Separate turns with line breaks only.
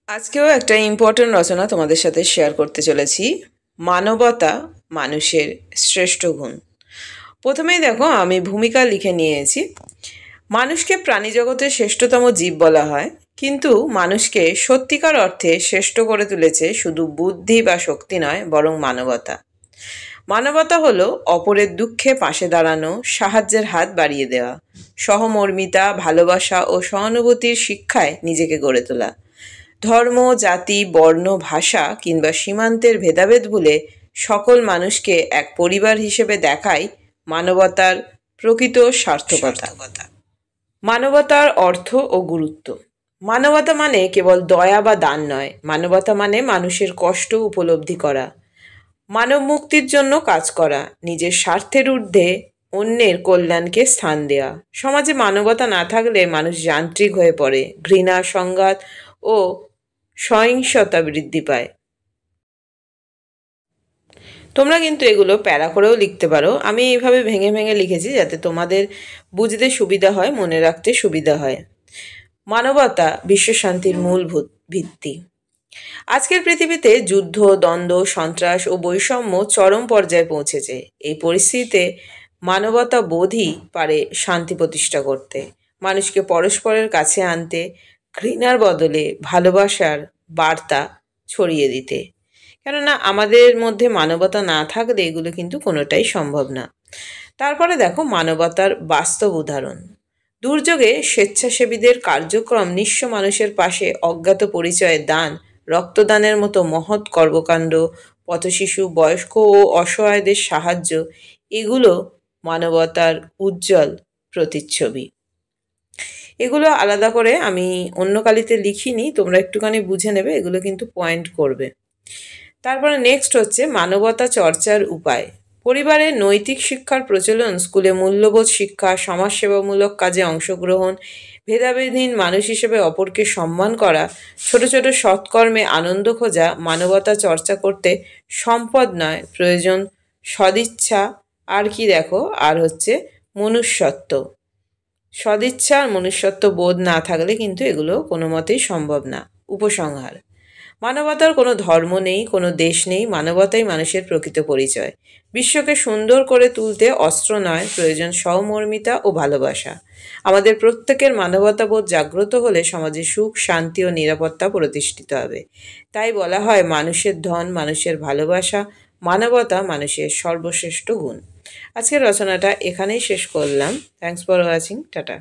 আজকেও একটা ইম্পর্টেন্ট রচনা তোমাদের সাথে শেয়ার করতে চলেছি। মানবতা মানুষের শ্রেষ্ঠ গুণ। প্রথমেই দেখো, আমি ভূমিকা লিখে নিয়েছি। মানুষকে প্রাণীজগতের শ্রেষ্ঠতম জীব বলা হয়, কিন্তু মানুষকে সত্যিকার অর্থে শ্রেষ্ঠ করে তুলেছে শুধু বুদ্ধি বা শক্তি নয়, বরং মানবতা। মানবতা হলো অপরের দুঃখে পাশে দাঁড়ানো, সাহায্যের হাত বাড়িয়ে দেওয়া, সহমর্মিতা, ভালোবাসা ও সহানুভূতির শিক্ষায় নিজেকে গড়ে তোলা। ধর্ম, জাতি, বর্ণ, ভাষা কিংবা সীমান্তের ভেদাভেদ ভুলে সকল মানুষকে এক পরিবার হিসেবে দেখাই মানবতার প্রকৃত সার্থকতা। মানবতার অর্থ ও গুরুত্ব। মানবতা মানে কেবল দয়া বা দান নয়। মানবতা মানে মানুষের কষ্ট উপলব্ধি করা, মানব মুক্তির জন্য কাজ করা, নিজের স্বার্থের ঊর্ধ্বে অন্যের কল্যাণকে স্থান দেওয়া। সমাজে মানবতা না থাকলে মানুষ যান্ত্রিক হয়ে পড়ে, ঘৃণা, সংঘাত ও সহিংসতা বৃদ্ধি পায়। তোমরা কিন্তু এগুলো প্যারা করেও লিখতে পারো। আমি এইভাবে ভেঙে ভেঙে লিখেছি যাতে তোমাদের বুঝতে সুবিধা হয়, মনে রাখতে সুবিধা হয়। মানবতা বিশ্বশান্তির মূল ভিত্তি। আজকের পৃথিবীতে যুদ্ধ, দ্বন্দ্ব, সন্ত্রাস ও বৈষম্য চরম পর্যায়ে পৌঁছেছে। এই পরিস্থিতিতে মানবতা বোধই পারে শান্তি প্রতিষ্ঠা করতে, মানুষকে পরস্পরের কাছে আনতে, ঘৃণার বদলে ভালোবাসার বার্তা ছড়িয়ে দিতে। কেননা আমাদের মধ্যে মানবতা না থাকলে এগুলো কিন্তু কোনোটাই সম্ভব না। তারপরে দেখো মানবতার বাস্তব উদাহরণ। দুর্যোগে স্বেচ্ছাসেবীদের কার্যক্রম, নিঃস্ব মানুষের পাশে অজ্ঞাত পরিচয়ে দান, রক্তদানের মতো মহৎ কর্মকাণ্ড, পথশিশু, বয়স্ক ও অসহায়দের সাহায্য, এগুলো মানবতার উজ্জ্বল প্রতিচ্ছবি। এগুলো আলাদা করে আমি অন্য কালিতে লিখিনি, তোমরা একটুখানি বুঝে নেবে, এগুলো কিন্তু পয়েন্ট করবে। তারপরে নেক্সট হচ্ছে মানবতা চর্চার উপায়। পরিবারে নৈতিক শিক্ষার প্রচলন, স্কুলে মূল্যবোধ শিক্ষা, সমাজসেবামূলক কাজে অংশগ্রহণ, ভেদাভেদহীন মানুষ হিসেবে অপরকে সম্মান করা, ছোট ছোট সৎকর্মে আনন্দ খোঁজা। মানবতা চর্চা করতে সম্পদ নয়, প্রয়োজন সদিচ্ছা। আর কি দেখো, আর হচ্ছে মনুষ্যত্ব। সদিচ্ছা আর মনুষ্যত্ব বোধ না থাকলে কিন্তু এগুলো কোনো মতেই সম্ভব না। উপসংহার: মানবতার কোনো ধর্ম নেই, কোনো দেশ নেই। মানবতাই মানুষের প্রকৃত পরিচয়। বিশ্বকে সুন্দর করে তুলতে অস্ত্র নয়, প্রয়োজন সহমর্মিতা ও ভালোবাসা। আমাদের প্রত্যেকের মানবতাবোধ জাগ্রত হলে সমাজে সুখ, শান্তি ও নিরাপত্তা প্রতিষ্ঠিত হবে। তাই বলা হয়, মানুষের ধন মানুষের ভালোবাসা, মানবতা মানুষের সর্বশ্রেষ্ঠ গুণ। আজকের রচনাটা এখানেই শেষ করলাম। Thanks for watching. টাটা।